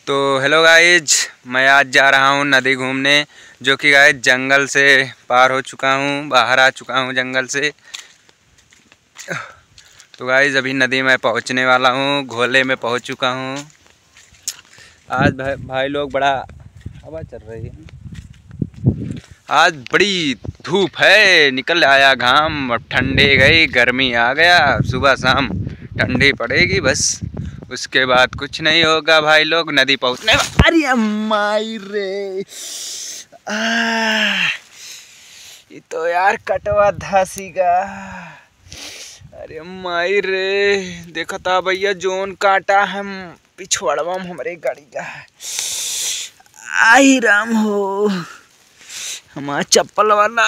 तो hello guys, मैं आज जा रहा हूँ नदी घूमने, जो कि गाइज जंगल से पार हो चुका हूँ, बाहर आ चुका हूँ जंगल से। तो गाइज अभी नदी में पहुँचने वाला हूँ, घोले में पहुँच चुका हूँ। आज भाई लोग बड़ा हवा चल रही है, आज बड़ी धूप है, निकल आया घाम, अब ठंडी गई, गर्मी आ गया। सुबह शाम ठंडी पड़ेगी, बस उसके बाद कुछ नहीं होगा। भाई लोग नदी पहुँचने, अरे माई रे, ये तो यार कटवा धासीगा। अरे माई रे, देखा था भैया जोन काटा हम पिछवाड़वा हमारे गाड़ी का। आई राम हो, हमारा चप्पल वाला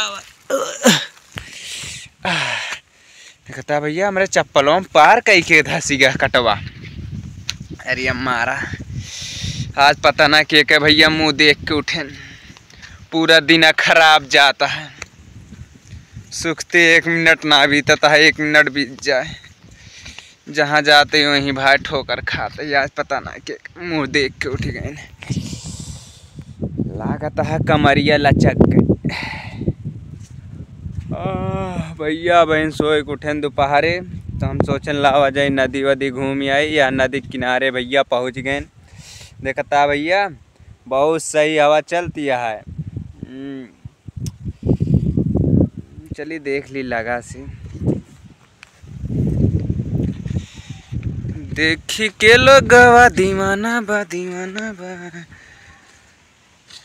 देखा था भैया हमारे चप्पलों पार कई के धासीगा कटवा। अरे हमारा आज पता ना के भैया मुंह देख के उठे, पूरा दिन खराब जाता है। सुखते 1 मिनट ना बीतता है, 1 मिनट बीत जाए, जहाँ जाते वहीं भाई ठोकर खाते। आज पता ना के मुंह देख के उठ गए, लागत है कमरिया लचक गए। भैया बहन सोए के उठे दोपहरे, तो हम सोचन लावा जाए नदी वदी घूम आई, या नदी किनारे भैया पहुंच गए। देखता भैया बहुत सही हवा चलती है। चलिए देख ली लगा सी, देखी के लोगवा दीवाना बा दीवाना बा,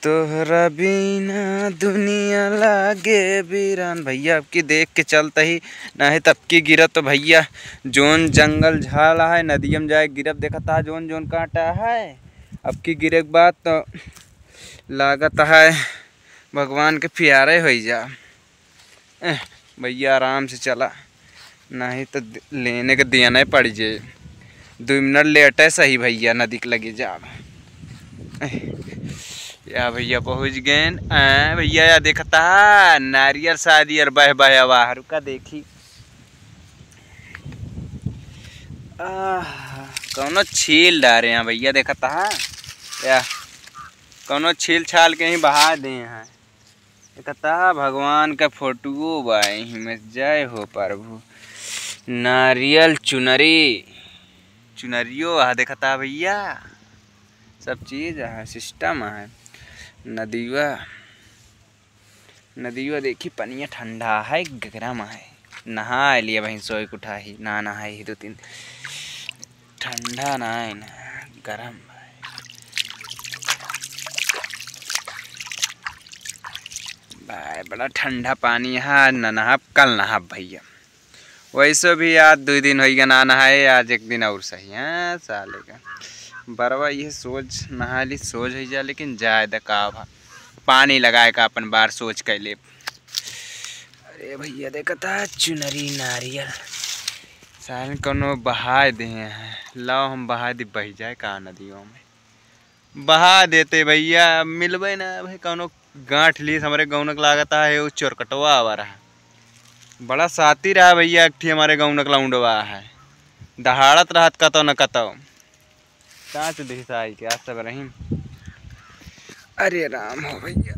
तोहरा बिना दुनिया लागे वीरान। भैया अब की देख के चलता ही नहीं, तब की गिरत तो भैया जोन जंगल झाला है, नदिया में जाए गिरब। देखता है जोन जोन काटा है, अब की गिरे के बाद तो लागत है भगवान के प्यारे हो जा। भैया आराम से चला, नहीं तो लेने के देना पड़ जाए। 2 मिनट लेट है सही भैया, नदी के लगे जा। या भैया पहुँच गए भैया। या देखता नारियल शादी और बह बह बाहर का देखी। कौनो छील डारे हैं भैया, देखता या कौनो छील छाल के ही बहा दे हैं। देखता भगवान का फोटो बाई में, जय हो प्रभु। नारियल चुनरी चुनरियो है, देखता भैया सब चीज़ है, सिस्टम है। नदीवा नदीवा देखी, पनिया ठंडा है गरम है। नहा लिया भाई सोए के उठा ही, ना नहाए ही 2-3, ठंडा ना है ना गरम है। भाई बड़ा ठंडा पानी है, न नहा कल नहा भैया। वैसे भी आज 2 दिन हो गया ना नहाए, आज 1 दिन और सही है साले का। बरवा ये सोच नहा ली सोच ही जा, लेकिन जाए का पानी लगाए का अपन बार सोच कर ले। अरे भैया देखता चुनरी नारियल साल कोनो बहा दे हैं, लाओ हम बहा दे, बह जाए का नदियों में बहा देते भैया। मिलबे ना भाई, कोनो गांठ ली हमारे गौनक लागता है वो चोरकटवा आवा रहा, बड़ा साथी रहा भैया। एक हमारे गौनक लाउंडवा है, दहाड़त रहत कतो न कतो, कांच दिखाई क्या सब रहीम। अरे राम हो भैया।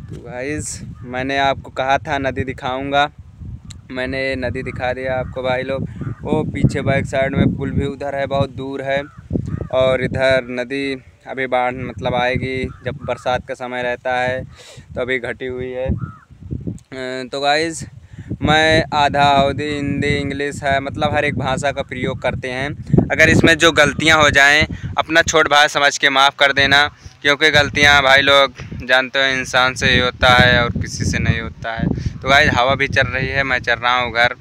तो गाइस मैंने आपको कहा था नदी दिखाऊंगा, मैंने नदी दिखा दिया आपको भाई लोग। वो पीछे बैक साइड में पुल भी उधर है, बहुत दूर है। और इधर नदी अभी बाढ़ मतलब आएगी, जब बरसात का समय रहता है तो अभी घटी हुई है। तो गाइस मैं आधा अवधी हिंदी इंग्लिश है, मतलब हर एक भाषा का प्रयोग करते हैं। अगर इसमें जो गलतियां हो जाएं, अपना छोट भाई समझ के माफ़ कर देना, क्योंकि गलतियां भाई लोग जानते हो इंसान से ही होता है और किसी से नहीं होता है। तो गाइस हवा भी चल रही है, मैं चल रहा हूँ घर।